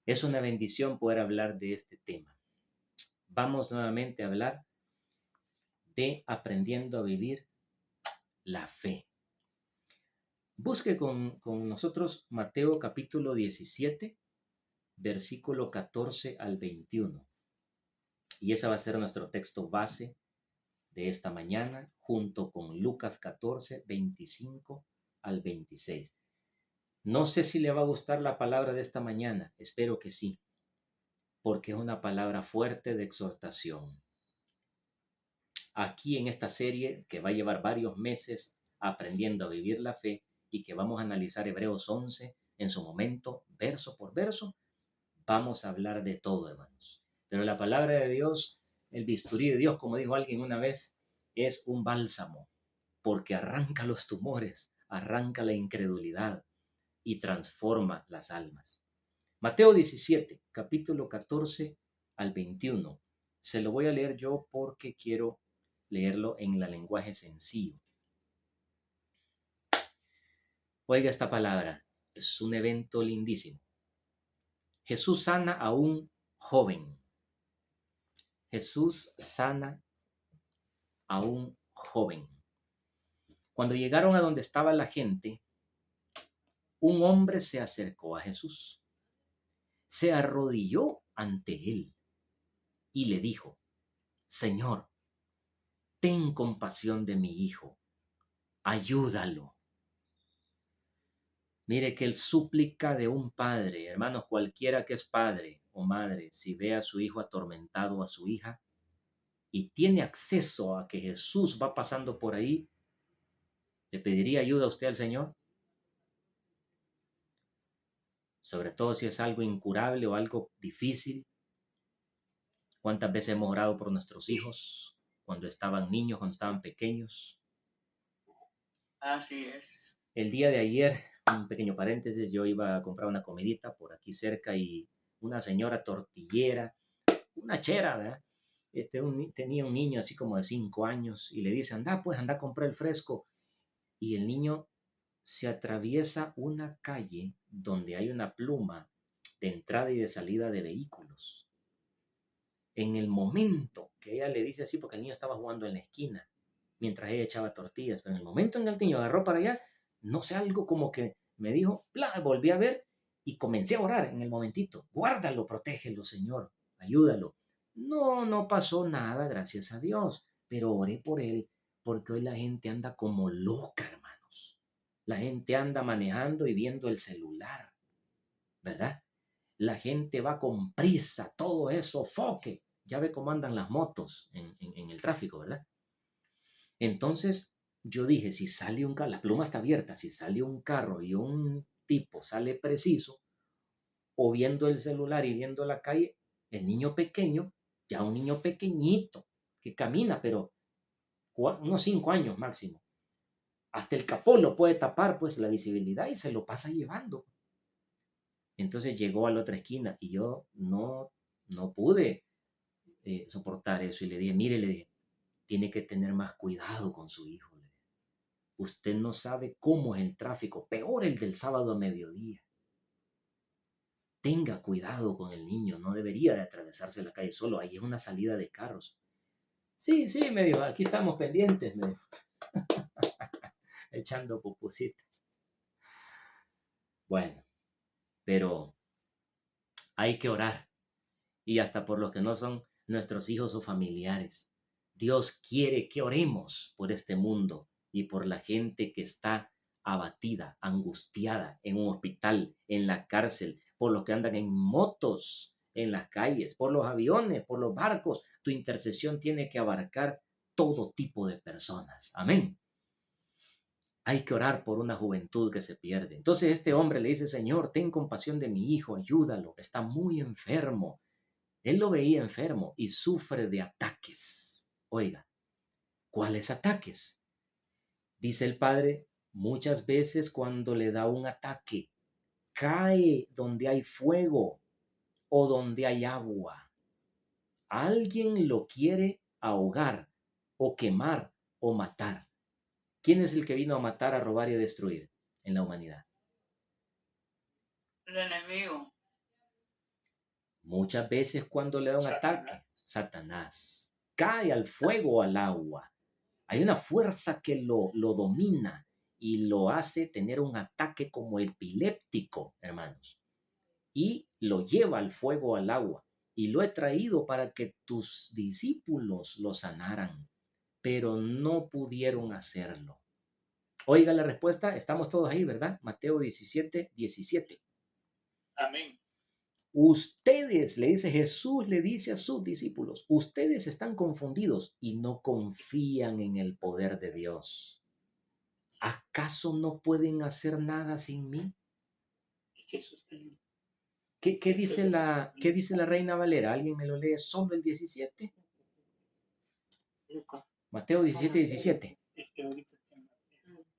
Es una bendición poder hablar de este tema. Vamos nuevamente a hablar de aprendiendo a vivir la fe. Busque con nosotros Mateo capítulo 17, versículo 14 al 21. Y ese va a ser nuestro texto base de esta mañana, junto con Lucas 14, 25 al 26. No sé si le va a gustar la palabra de esta mañana, espero que sí, porque es una palabra fuerte de exhortación. Aquí en esta serie que va a llevar varios meses aprendiendo a vivir la fe y que vamos a analizar Hebreos 11 en su momento, verso por verso, vamos a hablar de todo, hermanos. Pero la palabra de Dios, el bisturí de Dios, como dijo alguien una vez, es un bálsamo, porque arranca los tumores, arranca la incredulidad y transforma las almas. Mateo 17, capítulo 14 al 21. Se lo voy a leer yo porque quiero leerlo en el lenguaje sencillo. Oiga esta palabra, es un evento lindísimo. Jesús sana a un joven. Jesús sana a un joven. Cuando llegaron a donde estaba la gente, un hombre se acercó a Jesús, se arrodilló ante él y le dijo: Señor, ten compasión de mi hijo, ayúdalo. Mire que el súplica de un padre, hermanos, cualquiera que es padre o madre, si ve a su hijo atormentado o a su hija y tiene acceso a que Jesús va pasando por ahí, ¿le pediría ayuda a usted al Señor? Sobre todo si es algo incurable o algo difícil. ¿Cuántas veces hemos orado por nuestros hijos cuando estaban niños, cuando estaban pequeños? Así es. El día de ayer, un pequeño paréntesis, yo iba a comprar una comidita por aquí cerca y una señora tortillera, una chera, ¿verdad? Tenía un niño así como de 5 años y le dice: anda, pues anda a comprar el fresco. Y el niño se atraviesa una calle donde hay una pluma de entrada y de salida de vehículos. En el momento que ella le dice así, porque el niño estaba jugando en la esquina, mientras ella echaba tortillas, pero en el momento en que el niño agarró para allá, no sé, algo como que me dijo, bla, volví a ver y comencé a orar en el momentito: guárdalo, protégelo, Señor, ayúdalo. No, no pasó nada, gracias a Dios, pero oré por él, porque hoy la gente anda como loca, hermanos. La gente anda manejando y viendo el celular, ¿verdad? La gente va con prisa, todo eso, foque. Ya ve cómo andan las motos en el tráfico, ¿verdad? Entonces yo dije, si sale un carro, la pluma está abierta, si sale un carro y un tipo sale preciso, o viendo el celular y viendo la calle, el niño pequeño, ya un niño pequeñito, que camina, pero unos 5 años máximo, hasta el capó lo puede tapar, pues la visibilidad, y se lo pasa llevando. Entonces llegó a la otra esquina y yo no pude soportar eso y le dije, mire, le dije, tiene que tener más cuidado con su hijo. Le dije. Usted no sabe cómo es el tráfico, peor el del sábado a mediodía. Tenga cuidado con el niño, no debería de atravesarse la calle solo, ahí es una salida de carros. Sí, sí, me dijo, aquí estamos pendientes, me dijo, echando pupusitas. Bueno, pero hay que orar, y hasta por los que no son nuestros hijos o familiares. Dios quiere que oremos por este mundo y por la gente que está abatida, angustiada, en un hospital, en la cárcel, por los que andan en motos, en las calles, por los aviones, por los barcos. Tu intercesión tiene que abarcar todo tipo de personas. Amén. Hay que orar por una juventud que se pierde. Entonces este hombre le dice: Señor, ten compasión de mi hijo, ayúdalo, está muy enfermo. Él lo veía enfermo y sufre de ataques. Oiga, ¿cuáles ataques? Dice el padre, muchas veces cuando le da un ataque, cae donde hay fuego o donde hay agua. Alguien lo quiere ahogar o quemar o matar. ¿Quién es el que vino a matar, a robar y a destruir en la humanidad? El enemigo. Muchas veces cuando le da un ataque, Satanás cae al fuego o al agua. Hay una fuerza que lo domina y lo hace tener un ataque como epiléptico, hermanos, y lo lleva al fuego o al agua. Y lo he traído para que tus discípulos lo sanaran, pero no pudieron hacerlo. Oiga la respuesta, estamos todos ahí, ¿verdad? Mateo 17:17. Amén. Ustedes, le dice Jesús, le dice a sus discípulos, ustedes están confundidos y no confían en el poder de Dios. ¿Acaso no pueden hacer nada sin mí? ¿Qué dice la Reina Valera? ¿Alguien me lo lee solo el 17? Mateo 17:17.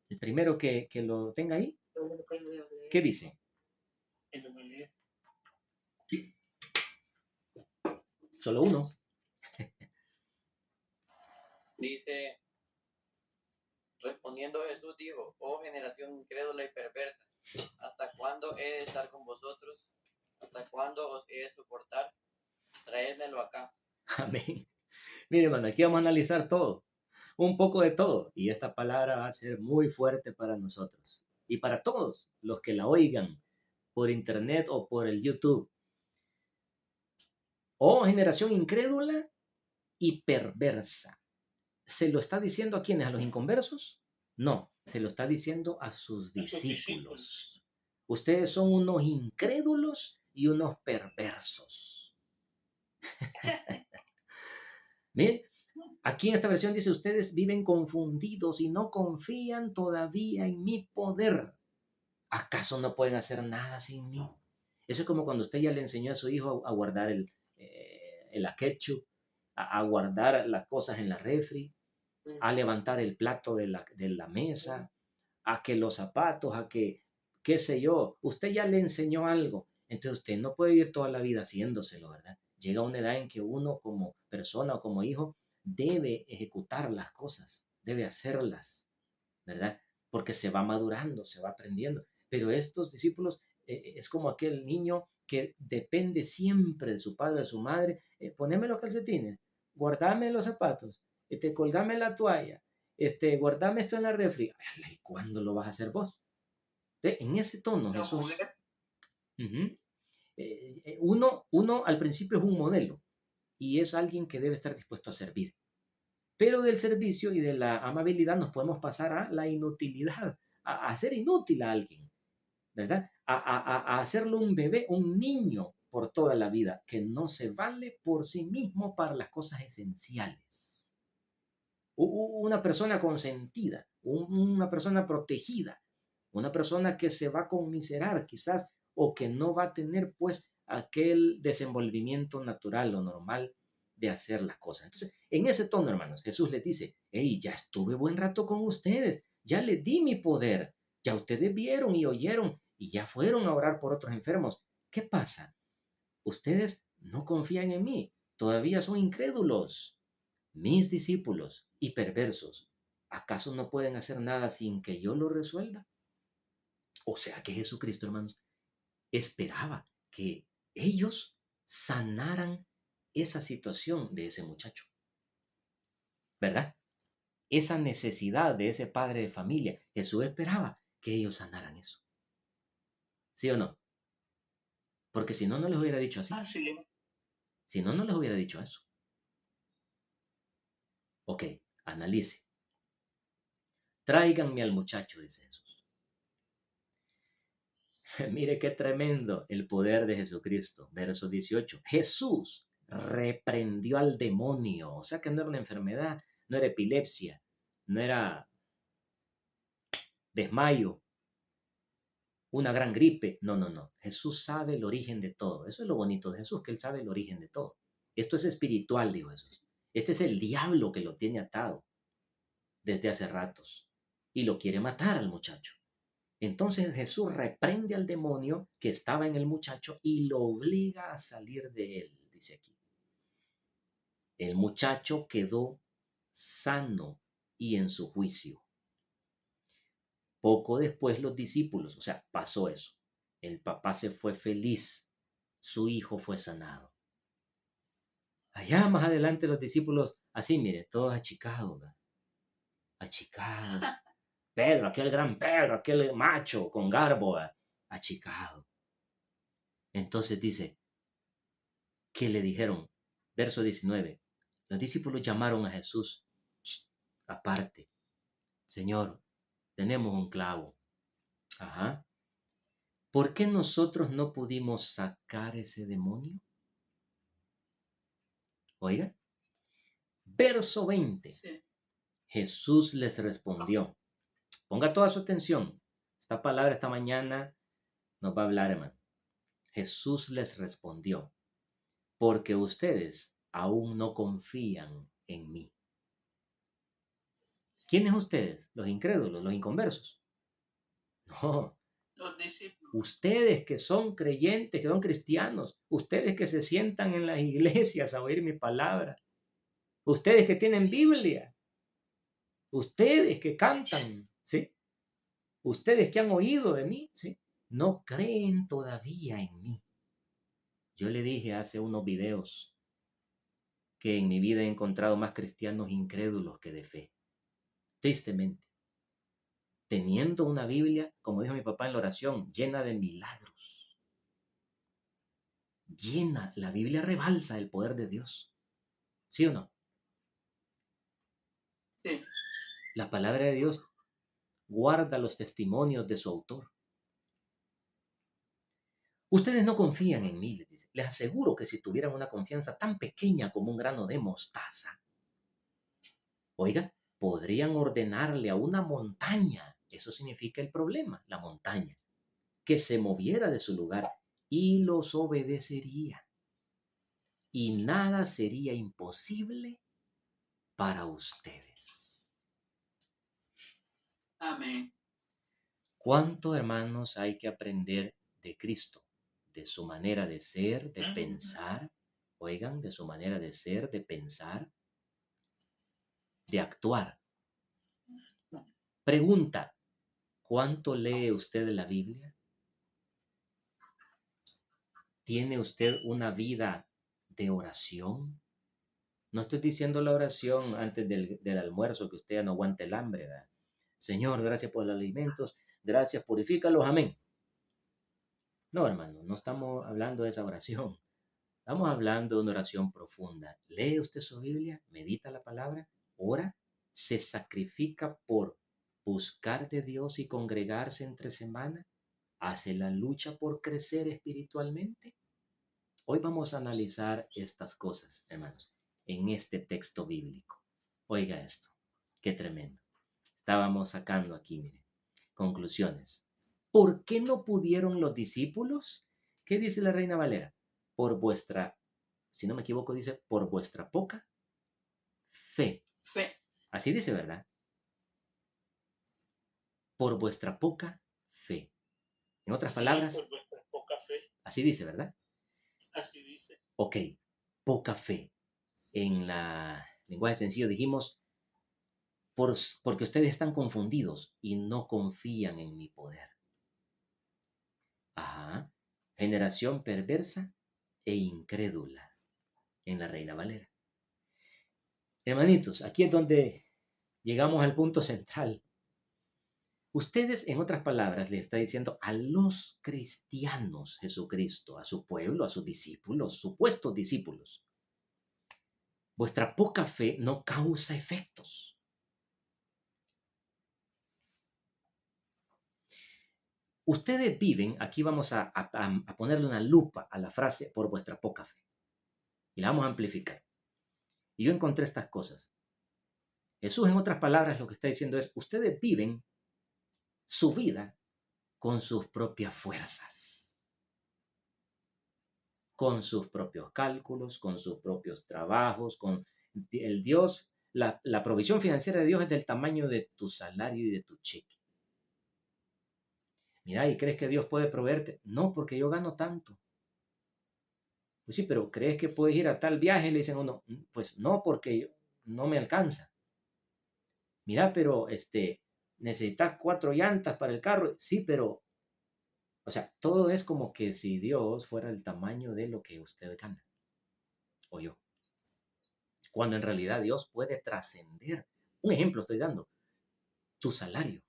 El primero que lo tenga ahí. ¿Qué dice? Solo uno. Dice, respondiendo Jesús dijo, oh generación incrédula y perversa, ¿hasta cuándo he de estar con vosotros? ¿Hasta cuándo os he de soportar? Traédmelo acá. Amén. Mire, hermano, aquí vamos a analizar todo, un poco de todo, y esta palabra va a ser muy fuerte para nosotros y para todos los que la oigan por internet o por el YouTube. Oh, generación incrédula y perversa. ¿Se lo está diciendo a quiénes? ¿A los inconversos? No, se lo está diciendo a sus discípulos. Ustedes son unos incrédulos y unos perversos. Miren, aquí en esta versión dice, ustedes viven confundidos y no confían todavía en mi poder. ¿Acaso no pueden hacer nada sin mí? Eso es como cuando usted ya le enseñó a su hijo a guardar el ketchup, a guardar las cosas en la refri, a levantar el plato de la mesa, a que los zapatos, a que, qué sé yo, usted ya le enseñó algo. Entonces usted no puede vivir toda la vida haciéndoselo, ¿verdad? Llega una edad en que uno como persona o como hijo debe ejecutar las cosas, debe hacerlas, ¿verdad? Porque se va madurando, se va aprendiendo. Pero estos discípulos es como aquel niño que depende siempre de su padre o de su madre. Poneme los calcetines, guardame los zapatos, colgame la toalla, guardame esto en la refri. ¿Y cuándo lo vas a hacer vos? En ese tono, Jesús. Uh-huh. Uno al principio es un modelo y es alguien que debe estar dispuesto a servir. Pero del servicio y de la amabilidad nos podemos pasar a la inutilidad, a hacer inútil a alguien, ¿verdad? A hacerlo un bebé, un niño por toda la vida, que no se vale por sí mismo para las cosas esenciales. Una persona consentida, una persona protegida, una persona que se va a conmiserar quizás o que no va a tener pues aquel desenvolvimiento natural o normal de hacer las cosas. Entonces, en ese tono, hermanos, Jesús les dice, hey, ya estuve buen rato con ustedes, ya les di mi poder, ya ustedes vieron y oyeron y ya fueron a orar por otros enfermos. ¿Qué pasa? Ustedes no confían en mí, todavía son incrédulos. Mis discípulos y perversos, ¿acaso no pueden hacer nada sin que yo lo resuelva? O sea que Jesucristo, hermanos, esperaba que ellos sanaran esa situación de ese muchacho, ¿verdad? Esa necesidad de ese padre de familia. Jesús esperaba que ellos sanaran eso. ¿Sí o no? Porque si no, no les hubiera dicho así. Si no, no les hubiera dicho eso. Ok, analice. Tráiganme al muchacho, dice Jesús. Mire qué tremendo el poder de Jesucristo. Verso 18. Jesús reprendió al demonio. O sea que no era una enfermedad, no era epilepsia, no era desmayo, una gran gripe. No, no, no. Jesús sabe el origen de todo. Eso es lo bonito de Jesús, que Él sabe el origen de todo. Esto es espiritual, dijo Jesús. Este es el diablo que lo tiene atado desde hace ratos y lo quiere matar al muchacho. Entonces Jesús reprende al demonio que estaba en el muchacho y lo obliga a salir de él, dice aquí. El muchacho quedó sano y en su juicio. Poco después los discípulos, o sea, pasó eso. El papá se fue feliz su hijo fue sanado. Allá más adelante los discípulos, así mire, todos achicados, ¿verdad? Achicados. Pedro, aquel gran Pedro, aquel macho con garbo, ¿verdad? Achicado. Entonces dice, ¿qué le dijeron? Verso 19. Los discípulos llamaron a Jesús aparte. Señor, tenemos un clavo. Ajá. ¿Por qué nosotros no pudimos sacar ese demonio? Oiga. Verso 20. Sí. Jesús les respondió. Ponga toda su atención. Esta palabra esta mañana nos va a hablar, hermano. Jesús les respondió, porque ustedes aún no confían en mí. ¿Quiénes ustedes? Los incrédulos, los inconversos. No, Los discípulos. ustedes que son creyentes, que son cristianos, ustedes que se sientan en las iglesias a oír mi palabra, ustedes que tienen Biblia, ustedes que cantan, ¿sí? Ustedes que han oído de mí, ¿sí? No creen todavía en mí. Yo le dije hace unos videos que en mi vida he encontrado más cristianos incrédulos que de fe. Tristemente. Teniendo una Biblia, como dijo mi papá en la oración, llena de milagros. Llena, la Biblia rebalsa el poder de Dios. ¿Sí o no? Sí. La palabra de Dios guarda los testimonios de su autor. Ustedes no confían en mí, les dice. Les aseguro que si tuvieran una confianza tan pequeña como un grano de mostaza, oiga, podrían ordenarle a una montaña, eso significa el problema, la montaña, que se moviera de su lugar y los obedecería. Y nada sería imposible para ustedes. Amén. ¿Cuánto, hermanos, hay que aprender de Cristo? De su manera de ser, de pensar, oigan, de su manera de ser, de pensar, de actuar. Pregunta, ¿cuánto lee usted la Biblia? ¿Tiene usted una vida de oración? No estoy diciendo la oración antes del almuerzo, que usted ya no aguante el hambre, ¿verdad? Señor, gracias por los alimentos, gracias, purifícalos, amén. No, hermano, no estamos hablando de esa oración. Estamos hablando de una oración profunda. Lee usted su Biblia, medita la palabra, ora, se sacrifica por buscar de Dios y congregarse entre semana, hace la lucha por crecer espiritualmente. Hoy vamos a analizar estas cosas, hermanos, en este texto bíblico. Oiga esto, qué tremendo. Estábamos sacando aquí, mire, conclusiones. ¿Por qué no pudieron los discípulos? ¿Qué dice la Reina Valera? Por vuestra, si no me equivoco, dice, por vuestra poca fe. Fe. Así dice, ¿verdad? Por vuestra poca fe. En otras palabras, por vuestra poca fe. Así dice, ¿verdad? Así dice. Ok, poca fe. En la lenguaje sencillo dijimos, porque ustedes están confundidos y no confían en mi poder. Ajá. Generación perversa e incrédula en la Reina Valera. Hermanitos, aquí es donde llegamos al punto central. Ustedes, en otras palabras, le está diciendo a los cristianos Jesucristo, a su pueblo, a sus discípulos, supuestos discípulos, vuestra poca fe no causa efectos. Ustedes viven, aquí vamos a ponerle una lupa a la frase por vuestra poca fe. Y la vamos a amplificar. Y yo encontré estas cosas. Jesús, en otras palabras, lo que está diciendo es, ustedes viven su vida con sus propias fuerzas, con sus propios cálculos, con sus propios trabajos, con el Dios, la provisión financiera de Dios es del tamaño de tu salario y de tu cheque. Mira, ¿y crees que Dios puede proveerte? No, porque yo gano tanto. Pues sí, pero ¿crees que puedes ir a tal viaje? Le dicen uno, pues no, porque no me alcanza. Mira, pero necesitas 4 llantas para el carro. Sí, pero O sea, todo es como que si Dios fuera el tamaño de lo que usted gana, o yo. Cuando en realidad Dios puede trascender. Un ejemplo estoy dando, tu salario.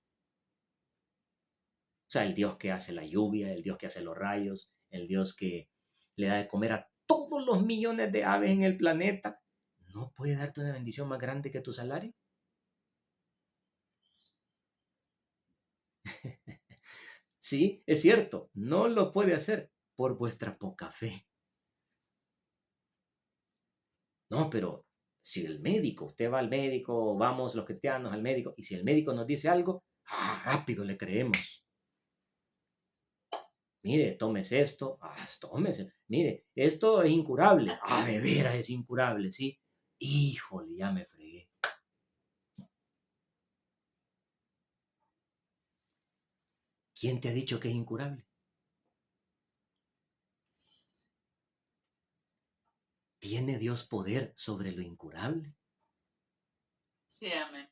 O sea, el Dios que hace la lluvia, el Dios que hace los rayos, el Dios que le da de comer a todos los millones de aves en el planeta, ¿no puede darte una bendición más grande que tu salario? Sí, es cierto, no lo puede hacer por vuestra poca fe. No, pero si el médico, usted va al médico, vamos los cristianos al médico, y si el médico nos dice algo, rápido le creemos. Mire, tómese esto, tómese. Mire, esto es incurable. De veras es incurable, sí. Híjole, ya me fregué. ¿Quién te ha dicho que es incurable? ¿Tiene Dios poder sobre lo incurable? Sí, amén.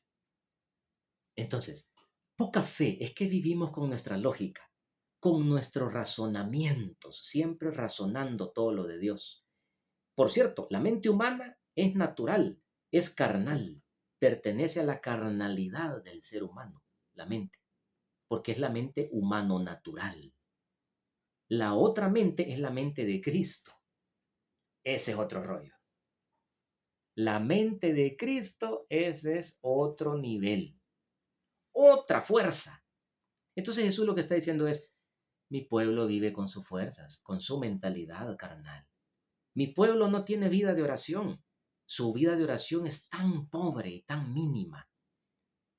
Entonces, poca fe es que vivimos con nuestra lógica, con nuestros razonamientos, siempre razonando todo lo de Dios. Por cierto, la mente humana es natural, es carnal, pertenece a la carnalidad del ser humano, la mente, porque es la mente humano natural. La otra mente es la mente de Cristo. Ese es otro rollo. La mente de Cristo, ese es otro nivel, otra fuerza. Entonces Jesús lo que está diciendo es, mi pueblo vive con sus fuerzas, con su mentalidad carnal. Mi pueblo no tiene vida de oración. Su vida de oración es tan pobre y tan mínima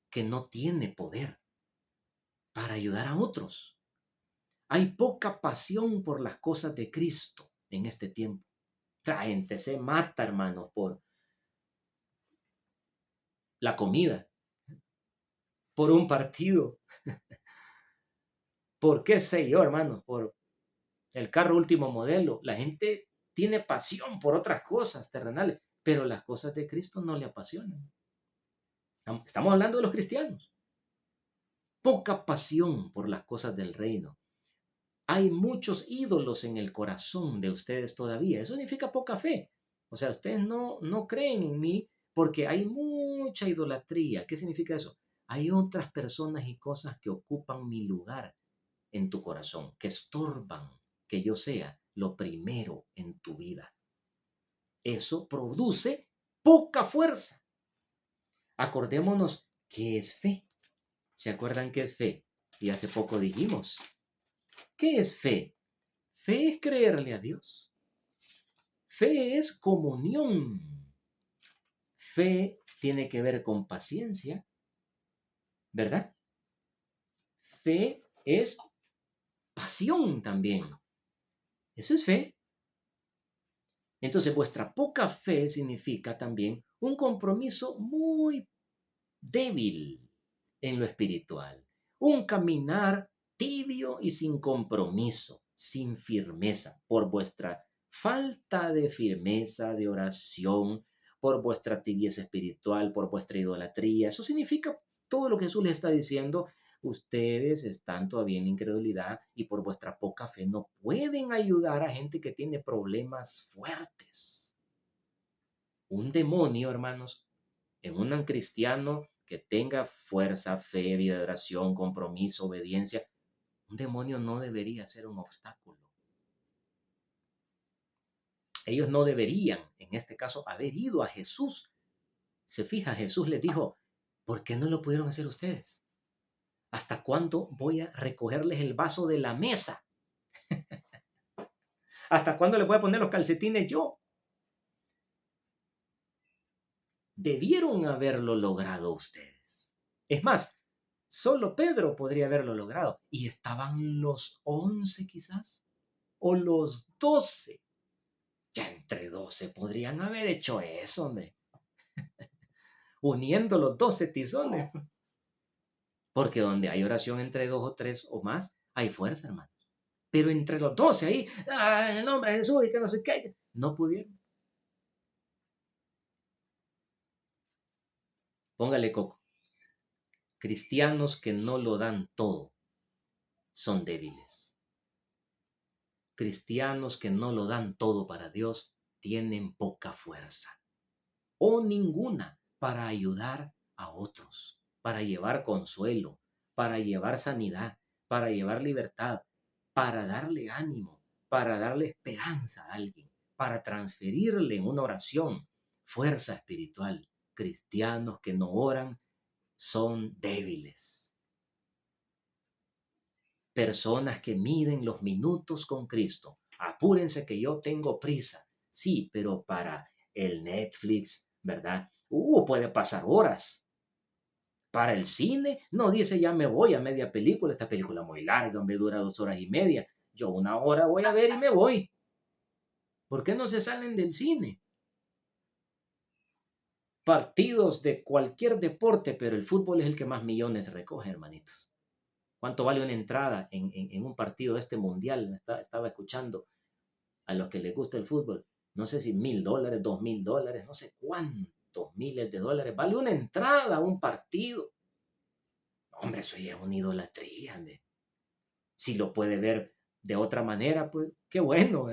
que no tiene poder para ayudar a otros. Hay poca pasión por las cosas de Cristo en este tiempo. La gente se mata, hermanos, por la comida, por un partido, por qué sé yo, hermanos, por el carro último modelo. La gente tiene pasión por otras cosas terrenales, pero las cosas de Cristo no le apasionan. Estamos hablando de los cristianos. Poca pasión por las cosas del reino. Hay muchos ídolos en el corazón de ustedes todavía. Eso significa poca fe. O sea, ustedes no creen en mí porque hay mucha idolatría. ¿Qué significa eso? Hay otras personas y cosas que ocupan mi lugar en tu corazón, que estorban que yo sea lo primero en tu vida. Eso produce poca fuerza. Acordémonos qué es fe. ¿Se acuerdan qué es fe? Y hace poco dijimos, ¿qué es fe? Fe es creerle a Dios. Fe es comunión. Fe tiene que ver con paciencia, ¿verdad? Fe es pasión también. Eso es fe. Entonces, vuestra poca fe significa también un compromiso muy débil en lo espiritual. Un caminar tibio y sin compromiso, sin firmeza, por vuestra falta de firmeza, de oración, por vuestra tibieza espiritual, por vuestra idolatría. Eso significa todo lo que Jesús les está diciendo. Ustedes están todavía en incredulidad y por vuestra poca fe no pueden ayudar a gente que tiene problemas fuertes. Un demonio, hermanos, en un cristiano que tenga fuerza, fe, vida de oración, compromiso, obediencia, un demonio no debería ser un obstáculo. Ellos no deberían, en este caso, haber ido a Jesús. Se fija, Jesús les dijo, ¿por qué no lo pudieron hacer ustedes? ¿Hasta cuándo voy a recogerles el vaso de la mesa? ¿Hasta cuándo les voy a poner los calcetines yo? Debieron haberlo logrado ustedes. Es más, solo Pedro podría haberlo logrado. Y estaban los 11 quizás, o los 12. Ya entre 12 podrían haber hecho eso, hombre. Uniendo los 12 tizones. Porque donde hay oración entre dos o tres o más, hay fuerza, hermano. Pero entre los 12 ahí, en el nombre de Jesús y que no sé qué, no pudieron. Póngale coco. Cristianos que no lo dan todo son débiles. cristianos que no lo dan todo para Dios tienen poca fuerza o ninguna para ayudar a otros, para llevar consuelo, para llevar sanidad, para llevar libertad, para darle ánimo, para darle esperanza a alguien, para transferirle en una oración fuerza espiritual. Cristianos que no oran son débiles. Personas que miden los minutos con Cristo. Apúrense que yo tengo prisa. Sí, pero para el Netflix, ¿verdad? Puede pasar horas. Para el cine, no dice ya me voy a media película. Esta película muy larga, me dura 2 horas y media. Yo 1 hora voy a ver y me voy. ¿Por qué no se salen del cine? Partidos de cualquier deporte, pero el fútbol es el que más millones recoge, hermanitos. ¿Cuánto vale una entrada en un partido de este mundial? Estaba escuchando a los que les gusta el fútbol. No sé si $1,000, $2,000, no sé cuántos miles de dólares. Vale una entrada a un partido. Hombre, eso ya es una idolatría. Hombre. Si lo puede ver de otra manera, pues qué bueno.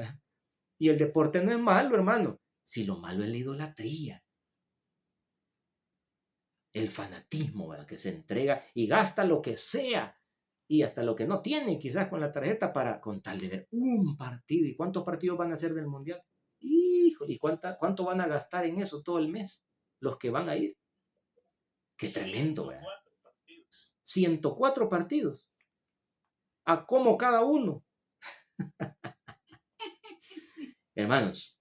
Y el deporte no es malo, hermano. Si lo malo es la idolatría. El fanatismo, ¿verdad? Que se entrega y gasta lo que sea y hasta lo que no tiene, quizás con la tarjeta con tal de ver un partido. ¿Y cuántos partidos van a ser del Mundial? Híjole, ¿y cuánto van a gastar en eso todo el mes? Los que van a ir. Qué tremendo, ¿verdad? 104 partidos. ¿A cómo cada uno? Hermanos,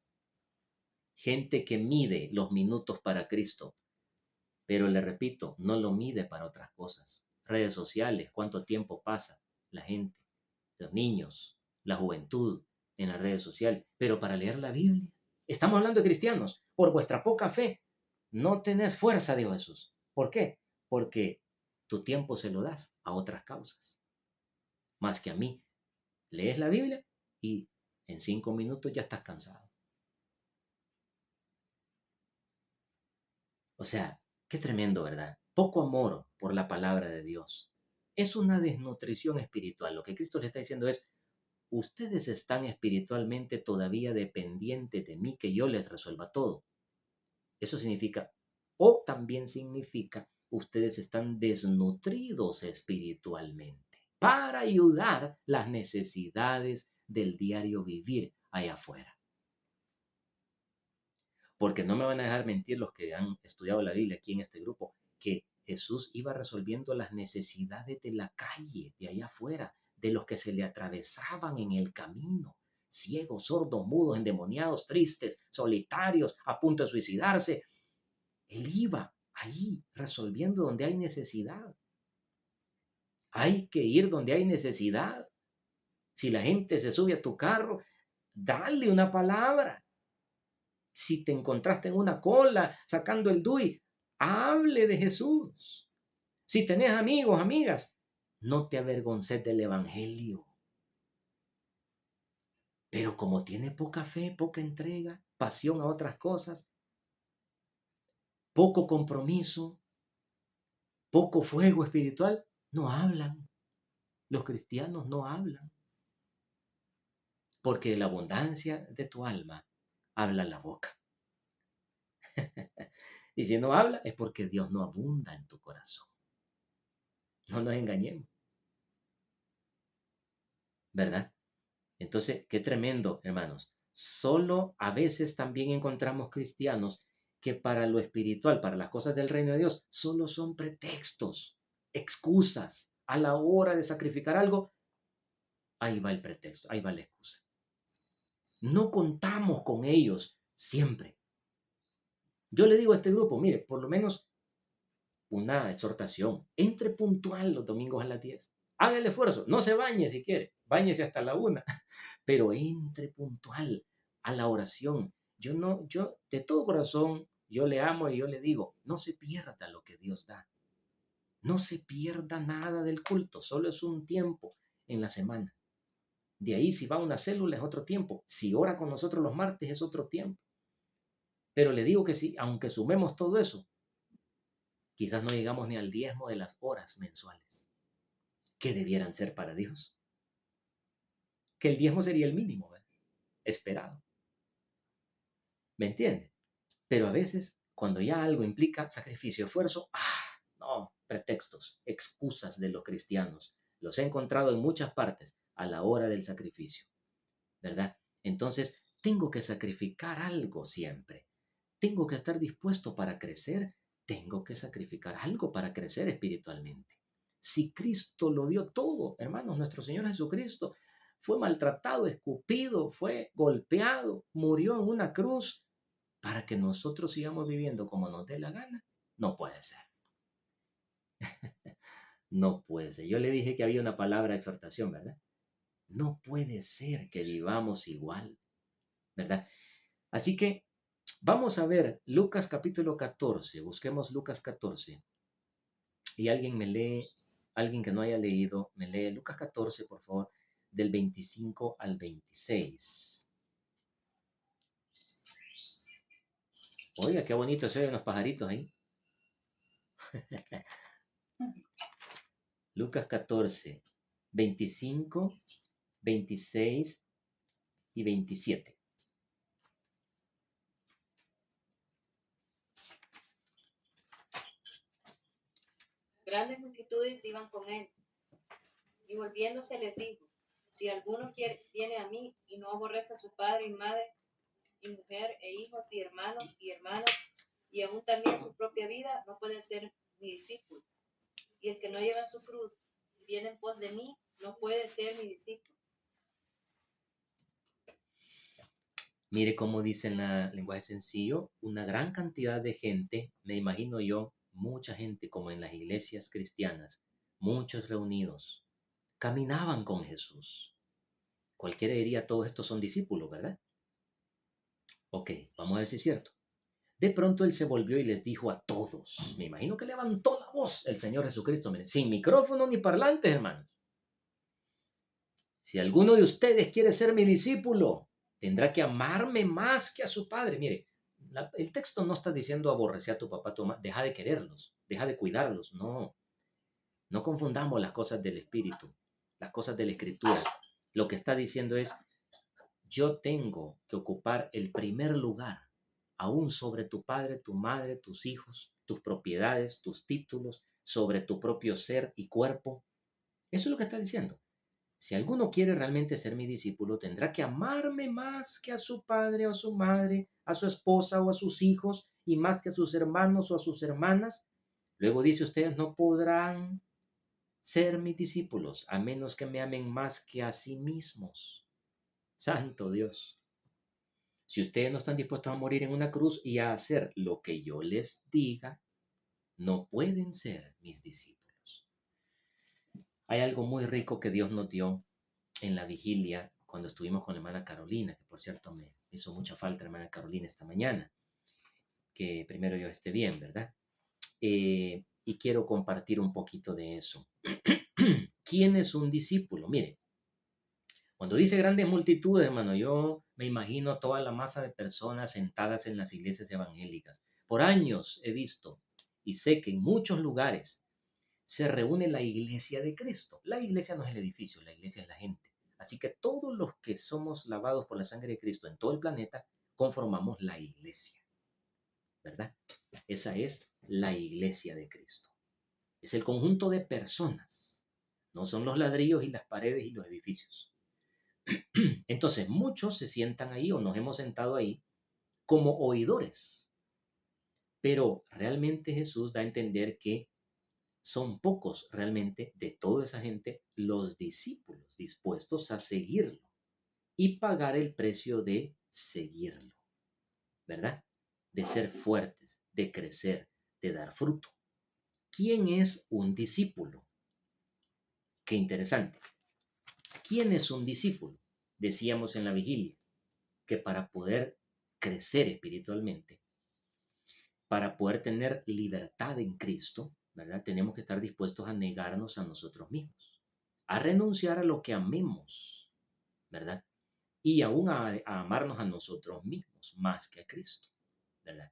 gente que mide los minutos para Cristo, pero le repito, no lo mide para otras cosas. Redes sociales, cuánto tiempo pasa la gente, los niños, la juventud en las redes sociales, pero para leer la Biblia. Estamos hablando de cristianos. Por vuestra poca fe, no tenés fuerza, dijo Jesús. ¿Por qué? Porque tu tiempo se lo das a otras causas, más que a mí. Lees la Biblia y en 5 minutos ya estás cansado. O sea, qué tremendo, ¿verdad? Poco amor por la palabra de Dios. Es una desnutrición espiritual. Lo que Cristo le está diciendo es, ustedes están espiritualmente todavía dependientes de mí, que yo les resuelva todo. Eso significa, o también significa, ustedes están desnutridos espiritualmente para ayudar las necesidades del diario vivir allá afuera. Porque no me van a dejar mentir los que han estudiado la Biblia aquí en este grupo, que Jesús iba resolviendo las necesidades de la calle, de allá afuera, de los que se le atravesaban en el camino, ciegos, sordos, mudos, endemoniados, tristes, solitarios, a punto de suicidarse. Él iba ahí resolviendo donde hay necesidad. Hay que ir donde hay necesidad. Si la gente se sube a tu carro, dale una palabra. Si te encontraste en una cola sacando el DUI, hable de Jesús. Si tenés amigos, amigas, no te avergonces del evangelio. Pero como tiene poca fe, poca entrega, pasión a otras cosas, poco compromiso, poco fuego espiritual, no hablan. Los cristianos no hablan. Porque de la abundancia de tu alma habla la boca. Y si no habla es porque Dios no abunda en tu corazón. No nos engañemos. ¿Verdad? Entonces, qué tremendo, hermanos. Solo a veces también encontramos cristianos que para lo espiritual, para las cosas del reino de Dios, solo son pretextos, excusas. A la hora de sacrificar algo, ahí va el pretexto, ahí va la excusa. No contamos con ellos siempre. Yo le digo a este grupo, mire, por lo menos una exhortación. Entre puntual los domingos a las 10. Haga el esfuerzo. No se bañe si quiere. Báñese hasta la 1. Pero entre puntual a la oración. Yo de todo corazón, yo le amo y yo le digo, no se pierda lo que Dios da. No se pierda nada del culto. Solo es un tiempo en la semana. De ahí, si va a una célula, es otro tiempo. Si ora con nosotros los martes, es otro tiempo. Pero le digo que sí, aunque sumemos todo eso, quizás no llegamos ni al diezmo de las horas mensuales que debieran ser para Dios. que el diezmo sería el mínimo, ¿verdad? Esperado. ¿Me entiende? Pero a veces, cuando ya algo implica sacrificio, esfuerzo, no, pretextos, excusas de los cristianos. Los he encontrado en muchas partes a la hora del sacrificio, ¿verdad? Entonces, tengo que sacrificar algo siempre. Tengo que estar dispuesto para crecer. Tengo que sacrificar algo para crecer espiritualmente. Si Cristo lo dio todo, hermanos, nuestro Señor Jesucristo fue maltratado, escupido, fue golpeado, murió en una cruz para que nosotros sigamos viviendo como nos dé la gana. No puede ser. No puede ser. Yo le dije que había una palabra de exhortación, ¿verdad? No puede ser que vivamos igual, ¿verdad? Así que vamos a ver Lucas capítulo 14. Busquemos Lucas 14. Y alguien que no haya leído, me lee Lucas 14, por favor, del 25 al 26. Oiga, qué bonito se ven los pajaritos ahí. Lucas 14, 25, 26 y 27. Grandes multitudes iban con él, y volviéndose les dijo: si alguno viene a mí y no aborrece a su padre y madre, y mujer, e hijos, y hermanos, y aún también su propia vida, no puede ser mi discípulo. Y el que no lleva su cruz y viene en pos de mí, no puede ser mi discípulo. Mire cómo dice en el lenguaje sencillo, una gran cantidad de gente, me imagino yo, mucha gente como en las iglesias cristianas, muchos reunidos, caminaban con Jesús. Cualquiera diría, todos estos son discípulos, ¿verdad? Ok, vamos a ver si es cierto. De pronto él se volvió y les dijo a todos, me imagino que levantó la voz el Señor Jesucristo, miren, sin micrófono ni parlantes, hermanos. Si alguno de ustedes quiere ser mi discípulo, tendrá que amarme más que a su padre. Mire, el texto no está diciendo aborrecer a tu papá, tu mamá, deja de quererlos, deja de cuidarlos. No, no confundamos las cosas del Espíritu, las cosas de la Escritura. Lo que está diciendo es, yo tengo que ocupar el primer lugar, aún sobre tu padre, tu madre, tus hijos, tus propiedades, tus títulos, sobre tu propio ser y cuerpo. Eso es lo que está diciendo. Si alguno quiere realmente ser mi discípulo, tendrá que amarme más que a su padre o a su madre, a su esposa o a sus hijos, y más que a sus hermanos o a sus hermanas. Luego dice, ustedes no podrán ser mis discípulos a menos que me amen más que a sí mismos. Santo Dios. Si ustedes no están dispuestos a morir en una cruz y a hacer lo que yo les diga, no pueden ser mis discípulos. Hay algo muy rico que Dios nos dio en la vigilia cuando estuvimos con la hermana Carolina, que por cierto me hizo mucha falta la hermana Carolina esta mañana, que primero yo esté bien, ¿verdad? Y quiero compartir un poquito de eso. ¿Quién es un discípulo? Mire, cuando dice grandes multitudes, hermano, yo me imagino toda la masa de personas sentadas en las iglesias evangélicas. Por años he visto y sé que en muchos lugares se reúne la iglesia de Cristo. La iglesia no es el edificio, la iglesia es la gente. Así que todos los que somos lavados por la sangre de Cristo en todo el planeta conformamos la iglesia, ¿verdad? Esa es la iglesia de Cristo. Es el conjunto de personas, no son los ladrillos y las paredes y los edificios. Entonces, muchos se sientan ahí o nos hemos sentado ahí como oidores, pero realmente Jesús da a entender que son pocos realmente de toda esa gente los discípulos dispuestos a seguirlo y pagar el precio de seguirlo, ¿verdad? De ser fuertes, de crecer, de dar fruto. ¿Quién es un discípulo? Qué interesante. ¿Quién es un discípulo? Decíamos en la vigilia que para poder crecer espiritualmente, para poder tener libertad en Cristo, ¿verdad? Tenemos que estar dispuestos a negarnos a nosotros mismos, a renunciar a lo que amemos, ¿verdad? Y aún a amarnos a nosotros mismos más que a Cristo, ¿verdad?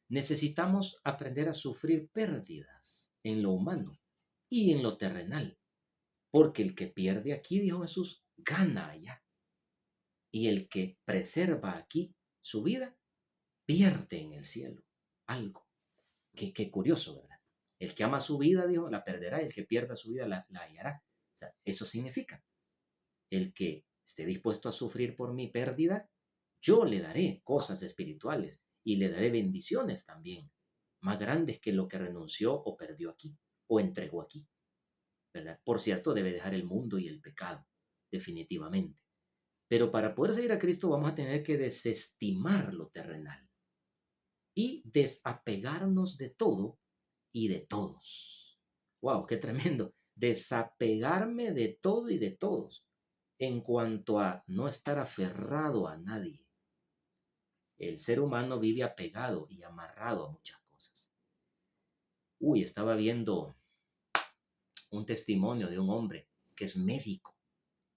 Necesitamos aprender a sufrir pérdidas en lo humano y en lo terrenal, porque el que pierde aquí, dijo Jesús, gana allá. Y el que preserva aquí su vida, pierde en el cielo algo. Qué curioso, ¿verdad? El que ama su vida, dijo, la perderá. El que pierda su vida, la hallará. O sea, eso significa, el que esté dispuesto a sufrir por mi pérdida, yo le daré cosas espirituales y le daré bendiciones también, más grandes que lo que renunció o perdió aquí, o entregó aquí, ¿verdad? Por cierto, debe dejar el mundo y el pecado, definitivamente. Pero para poder seguir a Cristo vamos a tener que desestimar lo terrenal y desapegarnos de todo y de todos. ¡Wow! ¡Qué tremendo! Desapegarme de todo y de todos en cuanto a no estar aferrado a nadie. El ser humano vive apegado y amarrado a muchas cosas. Estaba viendo un testimonio de un hombre que es médico,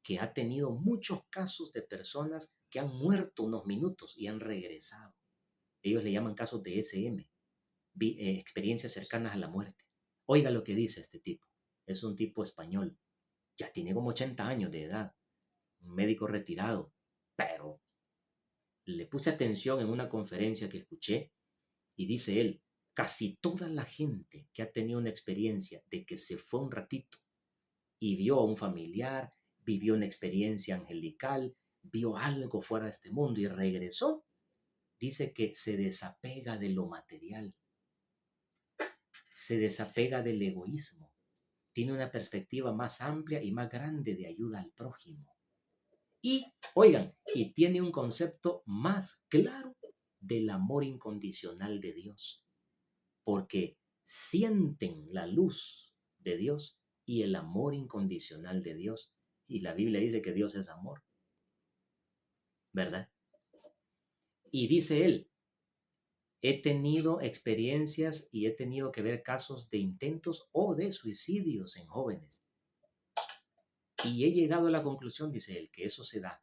que ha tenido muchos casos de personas que han muerto unos minutos y han regresado. Ellos le llaman casos de SM, experiencias cercanas a la muerte. Oiga lo que dice este tipo. Es un tipo español. Ya tiene como 80 años de edad. Un médico retirado. Pero le puse atención en una conferencia que escuché y dice él, casi toda la gente que ha tenido una experiencia de que se fue un ratito y vio a un familiar, vivió una experiencia angelical, vio algo fuera de este mundo y regresó, dice que se desapega de lo material, se desapega del egoísmo, tiene una perspectiva más amplia y más grande de ayuda al prójimo. Y, oigan, y tiene un concepto más claro del amor incondicional de Dios, porque sienten la luz de Dios y el amor incondicional de Dios. Y la Biblia dice que Dios es amor, ¿verdad? Y dice él, he tenido experiencias y he tenido que ver casos de intentos o de suicidios en jóvenes. Y he llegado a la conclusión, dice él, que eso se da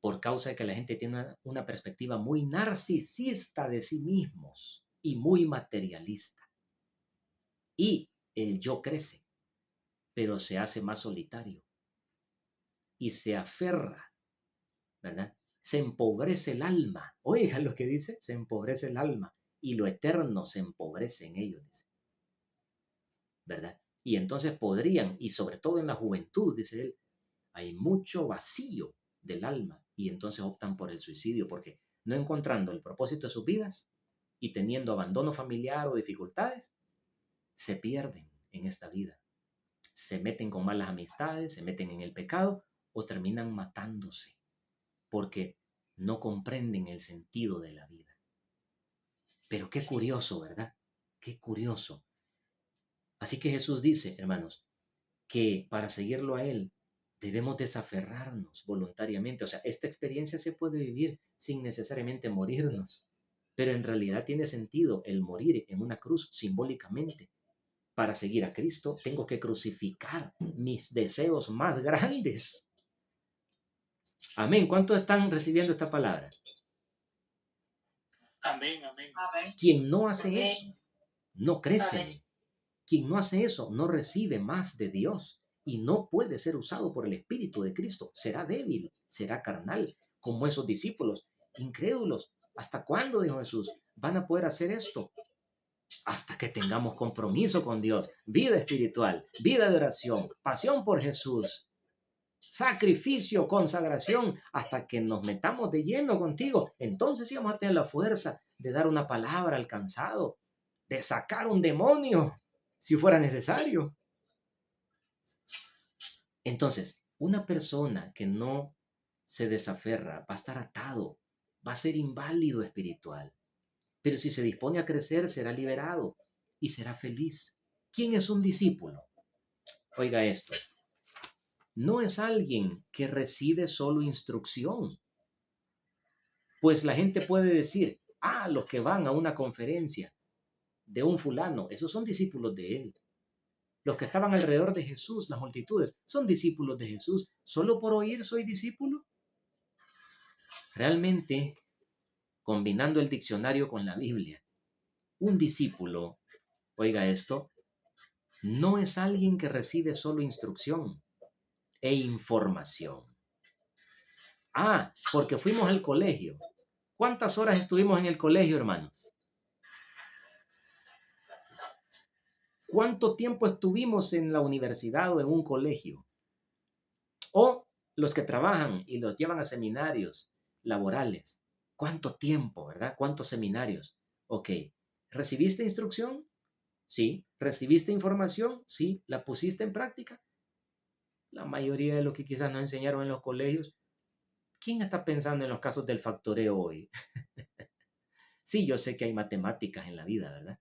por causa de que la gente tiene una perspectiva muy narcisista de sí mismos y muy materialista. Y el yo crece, pero se hace más solitario y se aferra, ¿verdad? Se empobrece el alma. Oigan lo que dice, se empobrece el alma y lo eterno se empobrece en ellos, dice, ¿verdad? Y entonces podrían, y sobre todo en la juventud, dice él, hay mucho vacío del alma y entonces optan por el suicidio porque no encontrando el propósito de sus vidas y teniendo abandono familiar o dificultades, se pierden en esta vida. Se meten con malas amistades, se meten en el pecado o terminan matándose porque no comprenden el sentido de la vida. Pero qué curioso, ¿verdad? Qué curioso. Así que Jesús dice, hermanos, que para seguirlo a Él debemos desaferrarnos voluntariamente. O sea, esta experiencia se puede vivir sin necesariamente morirnos, pero en realidad tiene sentido el morir en una cruz simbólicamente. Para seguir a Cristo tengo que crucificar mis deseos más grandes. Amén. ¿Cuántos están recibiendo esta palabra? Amén, amén. Amén. Quien no hace Amén. eso, no crece. Amén. Quien no hace eso, no recibe más de Dios y no puede ser usado por el Espíritu de Cristo. Será débil, será carnal, como esos discípulos, incrédulos. ¿Hasta cuándo, dijo Jesús, van a poder hacer esto? Hasta que tengamos compromiso con Dios, vida espiritual, vida de oración, pasión por Jesús, sacrificio, consagración, hasta que nos metamos de lleno contigo. Entonces sí vamos a tener la fuerza de dar una palabra al cansado, de sacar un demonio, si fuera necesario. Entonces, una persona que no se desaferra va a estar atado, va a ser inválido espiritual. Pero si se dispone a crecer, será liberado y será feliz. ¿Quién es un discípulo? Oiga esto. No es alguien que recibe solo instrucción. Pues la gente puede decir, los que van a una conferencia de un fulano, esos son discípulos de él. Los que estaban alrededor de Jesús, las multitudes, son discípulos de Jesús. ¿Solo por oír soy discípulo? Realmente, combinando el diccionario con la Biblia, un discípulo, oiga esto, no es alguien que recibe solo instrucción, e información. Ah, porque fuimos al colegio. ¿Cuántas horas estuvimos en el colegio, hermanos? ¿Cuánto tiempo estuvimos en la universidad o en un colegio? O los que trabajan y los llevan a seminarios laborales. ¿Cuánto tiempo, verdad? ¿Cuántos seminarios? Ok. ¿Recibiste instrucción? Sí. ¿Recibiste información? Sí. ¿La pusiste en práctica? La mayoría de lo que quizás nos enseñaron en los colegios. ¿Quién está pensando en los casos del factoreo hoy? Sí, yo sé que hay matemáticas en la vida, ¿verdad?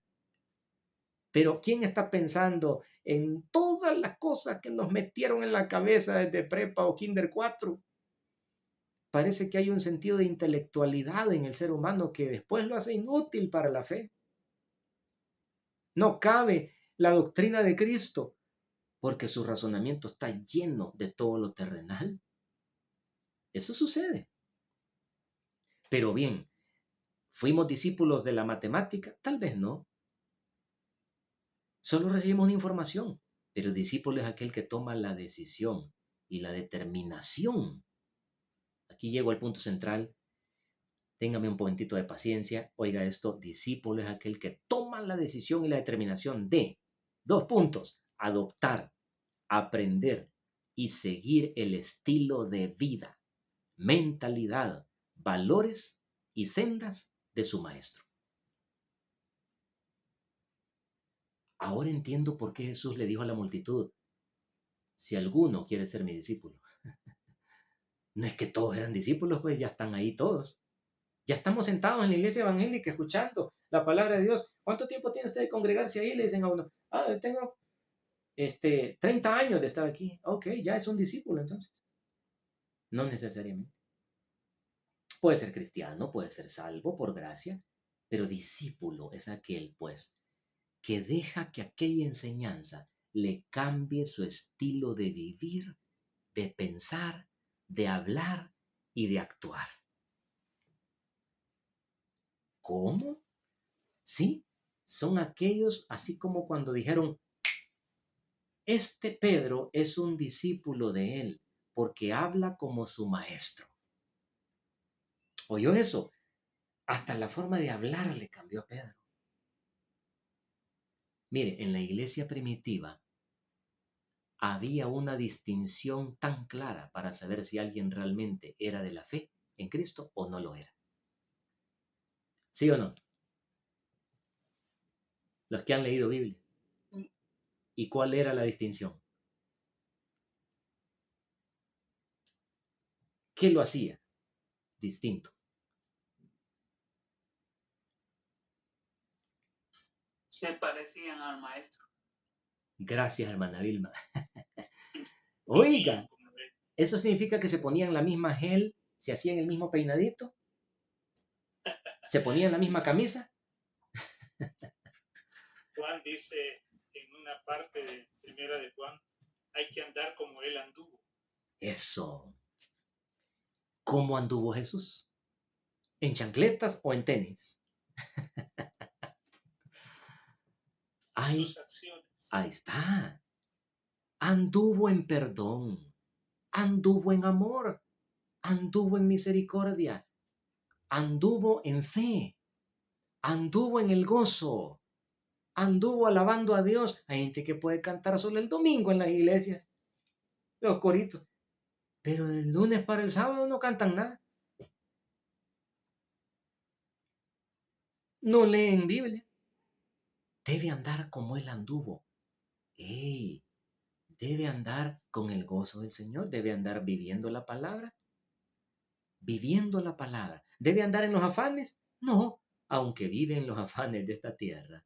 Pero ¿quién está pensando en todas las cosas que nos metieron en la cabeza desde prepa o kinder 4? Parece que hay un sentido de intelectualidad en el ser humano que después lo hace inútil para la fe. No cabe la doctrina de Cristo porque su razonamiento está lleno de todo lo terrenal. Eso sucede. Pero bien, ¿fuimos discípulos de la matemática? Tal vez no. Solo recibimos una información, pero discípulo es aquel que toma la decisión y la determinación. Aquí llego al punto central. Téngame un momentito de paciencia. Oiga esto, discípulo es aquel que toma la decisión y la determinación de, 2 puntos, adoptar, aprender y seguir el estilo de vida, mentalidad, valores y sendas de su maestro. Ahora entiendo por qué Jesús le dijo a la multitud, si alguno quiere ser mi discípulo. No es que todos eran discípulos, pues ya están ahí todos. Ya estamos sentados en la iglesia evangélica escuchando la palabra de Dios. ¿Cuánto tiempo tiene usted de congregarse ahí? Le dicen a uno, yo tengo 30 años de estar aquí. Ok, ya es un discípulo entonces. No necesariamente. Puede ser cristiano, puede ser salvo por gracia, pero discípulo es aquel, pues, que deja que aquella enseñanza le cambie su estilo de vivir, de pensar, de hablar y de actuar. ¿Cómo? Sí, son aquellos, así como cuando dijeron, este Pedro es un discípulo de él, porque habla como su maestro. ¿Oyó eso? Hasta la forma de hablar le cambió a Pedro. Mire, en la iglesia primitiva había una distinción tan clara para saber si alguien realmente era de la fe en Cristo o no lo era. ¿Sí o no? Los que han leído Biblia. ¿Y cuál era la distinción? ¿Qué lo hacía distinto? Se parecían al maestro. Gracias, hermana Vilma. Oiga, ¿eso significa que se ponían la misma gel, se hacían el mismo peinadito? ¿Se ponían la misma camisa? Juan dice en una parte de primera de Juan, hay que andar como él anduvo. Eso. ¿Cómo anduvo Jesús? ¿En chancletas o en tenis? Ahí, Sus acciones. ahí está. Anduvo en perdón, anduvo en amor, anduvo en misericordia, anduvo en fe, anduvo en el gozo, anduvo alabando a Dios. Hay gente que puede cantar solo el domingo en las iglesias, los coritos, pero el lunes para el sábado no cantan nada. No leen Biblia. Debe andar como él anduvo. ¡Ey! Debe andar con el gozo del Señor, debe andar viviendo la palabra. Viviendo la palabra. ¿Debe andar en los afanes? No, aunque vive en los afanes de esta tierra.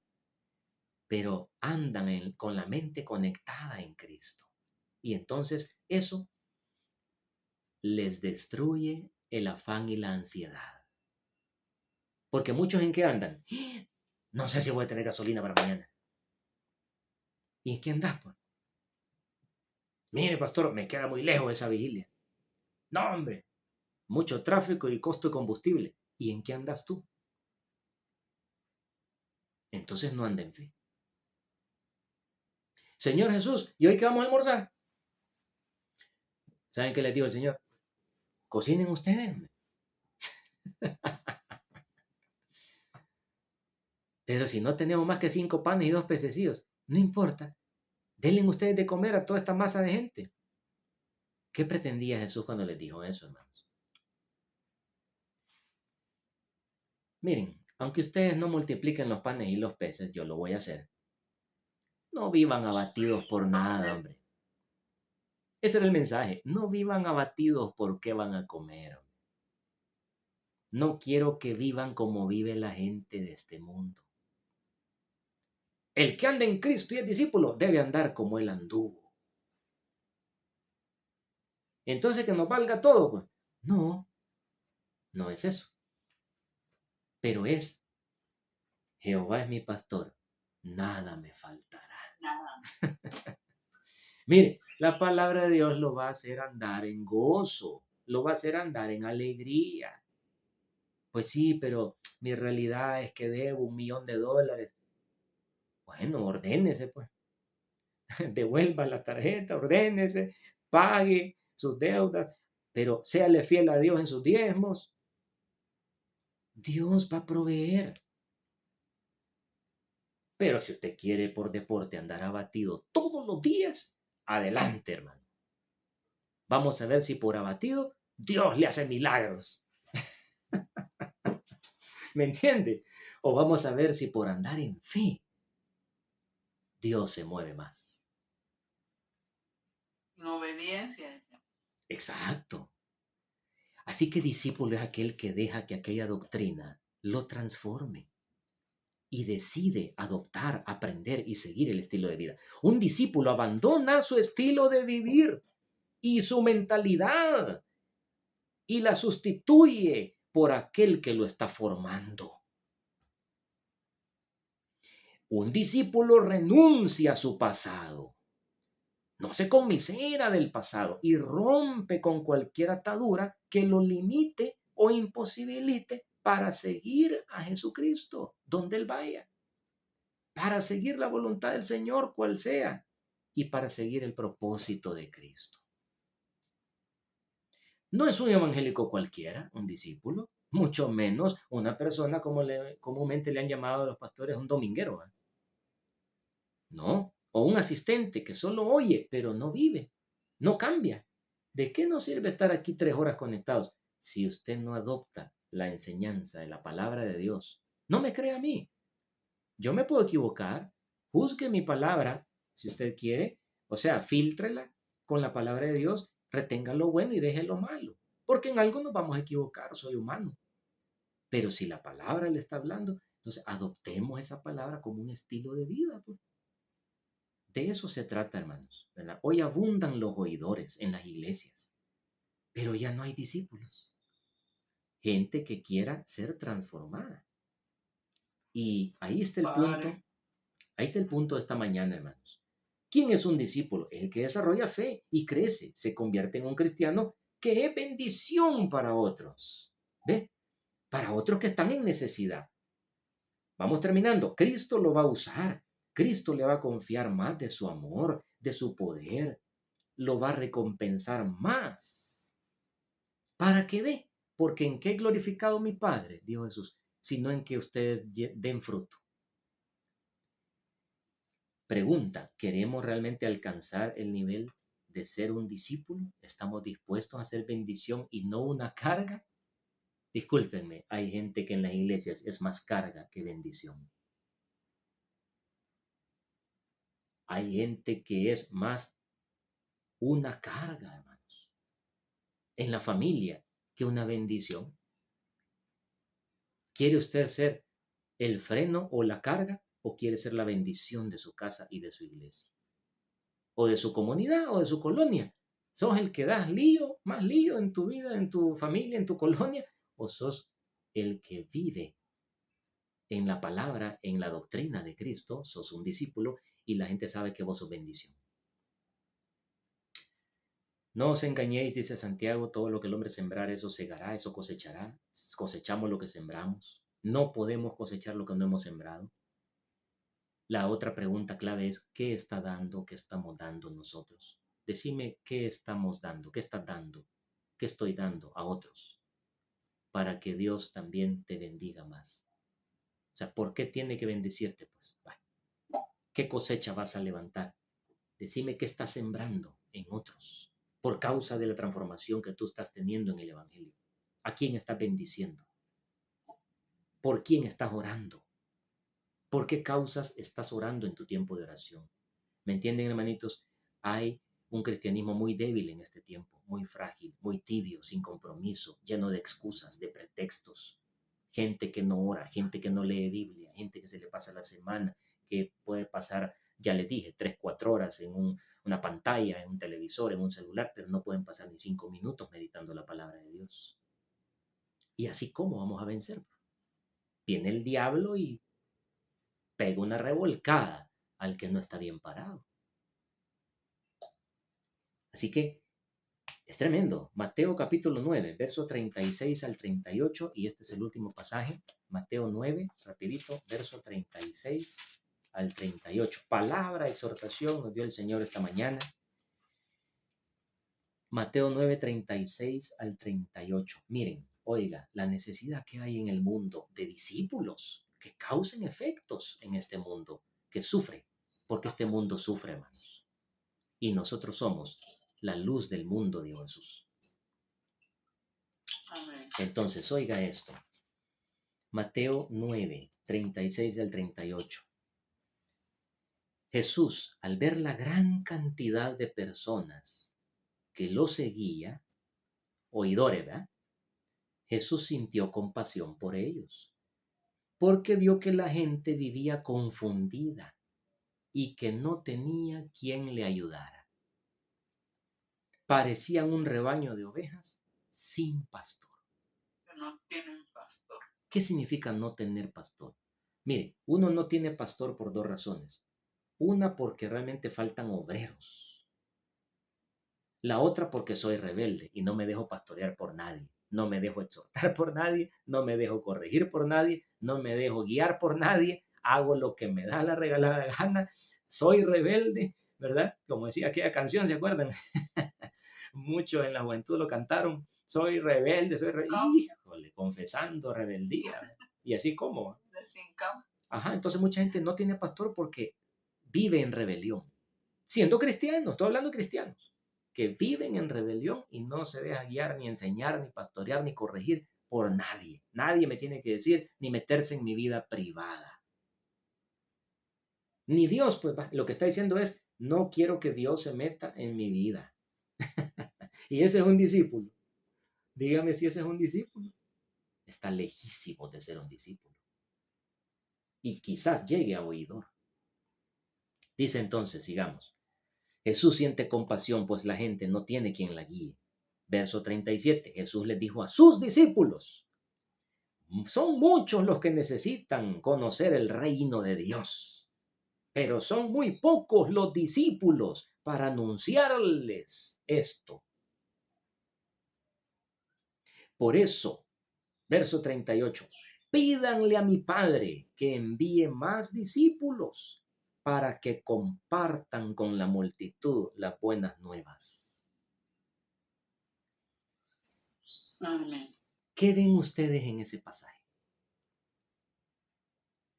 Pero andan con la mente conectada en Cristo. Y entonces eso les destruye el afán y la ansiedad. Porque muchos en qué andan. No sé si voy a tener gasolina para mañana. ¿Y en qué andas, pues? Mire, pastor, me queda muy lejos esa vigilia. No, hombre, mucho tráfico y costo de combustible. ¿Y en qué andas tú? Entonces no anda en fe. Señor Jesús, ¿y hoy qué vamos a almorzar? ¿Saben qué les digo al Señor? Cocinen ustedes, hombre. Pero si no tenemos más que 5 panes y 2 pececillos, no importa. Denle ustedes de comer a toda esta masa de gente. ¿Qué pretendía Jesús cuando les dijo eso, hermanos? Miren, aunque ustedes no multipliquen los panes y los peces, yo lo voy a hacer. No vivan abatidos por nada, hombre. Ese era el mensaje. No vivan abatidos por qué van a comer. No quiero que vivan como vive la gente de este mundo. El que anda en Cristo y es discípulo debe andar como él anduvo. Entonces que nos valga todo, pues. No, no es eso. Pero es, Jehová es mi pastor, nada me faltará. Nada. Mire, la palabra de Dios lo va a hacer andar en gozo, lo va a hacer andar en alegría. Pues sí, pero mi realidad es que debo $1,000,000. Bueno, ordénese, pues. Devuelva la tarjeta, ordénese, pague sus deudas, pero séale fiel a Dios en sus diezmos. Dios va a proveer. Pero si usted quiere por deporte andar abatido todos los días, adelante, hermano. Vamos a ver si por abatido Dios le hace milagros. ¿Me entiende? O vamos a ver si por andar en fe Dios se mueve más. En obediencia. Exacto. Así que discípulo es aquel que deja que aquella doctrina lo transforme y decide adoptar, aprender y seguir el estilo de vida. Un discípulo abandona su estilo de vivir y su mentalidad y la sustituye por aquel que lo está formando. Un discípulo renuncia a su pasado, no se conmisera del pasado y rompe con cualquier atadura que lo limite o imposibilite para seguir a Jesucristo donde Él vaya, para seguir la voluntad del Señor cual sea y para seguir el propósito de Cristo. No es un evangélico cualquiera, un discípulo, mucho menos una persona como comúnmente le han llamado a los pastores un dominguero, ¿eh? No, o un asistente que solo oye, pero no vive, no cambia. ¿De qué nos sirve estar aquí 3 horas conectados si usted no adopta la enseñanza de la palabra de Dios? No me crea a mí. Yo me puedo equivocar. Juzgue mi palabra si usted quiere. O sea, fíltrela con la palabra de Dios, retenga lo bueno y deje lo malo. Porque en algo nos vamos a equivocar, soy humano. Pero si la palabra le está hablando, entonces adoptemos esa palabra como un estilo de vida, pues. De eso se trata, hermanos, ¿verdad? Hoy abundan los oidores en las iglesias, pero ya no hay discípulos. Gente que quiera ser transformada. Y ahí está el punto. Ahí está el punto de esta mañana, hermanos. ¿Quién es un discípulo? El que desarrolla fe y crece, se convierte en un cristiano que es bendición para otros. ¿Ve? Para otros que están en necesidad. Vamos terminando. Cristo lo va a usar. Cristo le va a confiar más de su amor, de su poder. Lo va a recompensar más. ¿Para qué ve? Porque en qué he glorificado mi Padre, dijo Jesús, sino en que ustedes den fruto. Pregunta, ¿queremos realmente alcanzar el nivel de ser un discípulo? ¿Estamos dispuestos a ser bendición y no una carga? Discúlpenme, hay gente que en las iglesias es más carga que bendición. Hay gente que es más una carga, hermanos, en la familia que una bendición. ¿Quiere usted ser el freno o la carga o quiere ser la bendición de su casa y de su iglesia? O de su comunidad o de su colonia. ¿Sos el que das lío, más lío en tu vida, en tu familia, en tu colonia? ¿O sos el que vive en la palabra, en la doctrina de Cristo? Sos un discípulo y la gente sabe que vos sos bendición. No os engañéis, dice Santiago, todo lo que el hombre sembrar, eso segará, eso cosechará. Cosechamos lo que sembramos. No podemos cosechar lo que no hemos sembrado. La otra pregunta clave es, ¿qué está dando, qué estamos dando nosotros? Decime qué estamos dando, qué estás dando, qué estoy dando a otros para que Dios también te bendiga más. O sea, ¿por qué tiene que bendecirte? Pues, bueno, ¿qué cosecha vas a levantar? Decime qué estás sembrando en otros por causa de la transformación que tú estás teniendo en el Evangelio. ¿A quién estás bendiciendo? ¿Por quién estás orando? ¿Por qué causas estás orando en tu tiempo de oración? ¿Me entienden, hermanitos? Hay un cristianismo muy débil en este tiempo, muy frágil, muy tibio, sin compromiso, lleno de excusas, de pretextos. Gente que no ora, gente que no lee Biblia, gente que se le pasa la semana, que puede pasar, ya les dije, 3, 4 horas en una pantalla, en un televisor, en un celular, pero no pueden pasar ni 5 minutos meditando la palabra de Dios. Y así como vamos a vencer. Viene el diablo y pega una revolcada al que no está bien parado. Así que es tremendo. Mateo capítulo 9, verso 36 al 38, y este es el último pasaje. Mateo 9, rapidito, verso 36 al 38. Palabra, exhortación nos dio el Señor esta mañana. Mateo 9, 36 al 38. Miren, oiga, la necesidad que hay en el mundo de discípulos que causen efectos en este mundo, que sufre, porque este mundo sufre, hermanos. Y nosotros somos la luz del mundo, dijo Jesús. Amén. Entonces, oiga esto. Mateo 9, 36 al 38. Jesús, al ver la gran cantidad de personas que lo seguía, oidores, ¿verdad? Jesús sintió compasión por ellos, porque vio que la gente vivía confundida y que no tenía quien le ayudara. Parecían un rebaño de ovejas sin pastor. Que no tienen pastor. ¿Qué significa no tener pastor? Mire, uno no tiene pastor por 2 razones. Una, porque realmente faltan obreros. La otra, porque soy rebelde y no me dejo pastorear por nadie. No me dejo exhortar por nadie, no me dejo corregir por nadie, no me dejo guiar por nadie. Hago lo que me da la regalada gana. Soy rebelde, ¿verdad? Como decía aquella canción, ¿se acuerdan? Muchos en la juventud lo cantaron. Soy rebelde, soy rebelde. Híjole, confesando rebeldía. Y así como. De sin campo. Ajá, entonces mucha gente no tiene pastor porque vive en rebelión. Siendo cristianos, estoy hablando de cristianos, que viven en rebelión y no se deja guiar, ni enseñar, ni pastorear, ni corregir por nadie. Nadie me tiene que decir, ni meterse en mi vida privada. Ni Dios, pues lo que está diciendo es, no quiero que Dios se meta en mi vida. Y ese es un discípulo. Dígame si ese es un discípulo. Está lejísimo de ser un discípulo. Y quizás llegue a oidor. Dice entonces, sigamos. Jesús siente compasión, pues la gente no tiene quien la guíe. Verso 37. Jesús les dijo a sus discípulos, son muchos los que necesitan conocer el reino de Dios, pero son muy pocos los discípulos para anunciarles esto. Por eso, verso 38, pídanle a mi Padre que envíe más discípulos para que compartan con la multitud las buenas nuevas. Amén. ¿Qué ven ustedes en ese pasaje?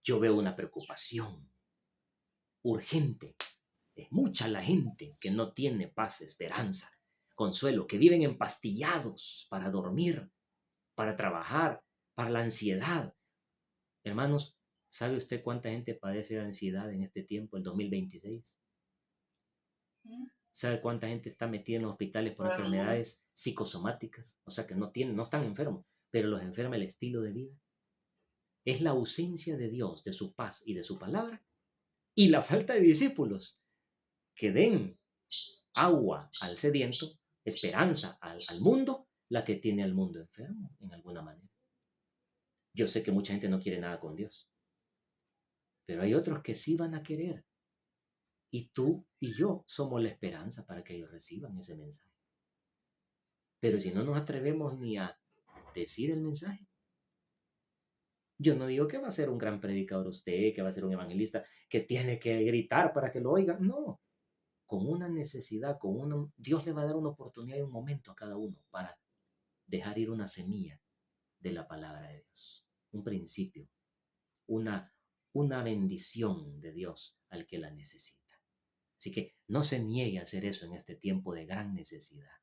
Yo veo una preocupación urgente. Es mucha la gente que no tiene paz, esperanza, consuelo, que viven empastillados para dormir, para trabajar, para la ansiedad. Hermanos, ¿sabe usted cuánta gente padece de ansiedad en este tiempo, el 2026? ¿Sabe cuánta gente está metida en los hospitales por enfermedades psicosomáticas? O sea, que no están enfermos, pero los enferma el estilo de vida. Es la ausencia de Dios, de su paz y de su palabra, y la falta de discípulos que den agua al sediento, esperanza al mundo, la que tiene al mundo enfermo en alguna manera. Yo sé que mucha gente no quiere nada con Dios, pero hay otros que sí van a querer. Y tú y yo somos la esperanza para que ellos reciban ese mensaje. Pero si no nos atrevemos ni a decir el mensaje, yo no digo que va a ser un gran predicador usted, que va a ser un evangelista, que tiene que gritar para que lo oigan. No. con una necesidad, Dios le va a dar una oportunidad y un momento a cada uno para dejar ir una semilla de la palabra de Dios, un principio, una, una bendición de Dios al que la necesita. Así que no se niegue a hacer eso en este tiempo de gran necesidad.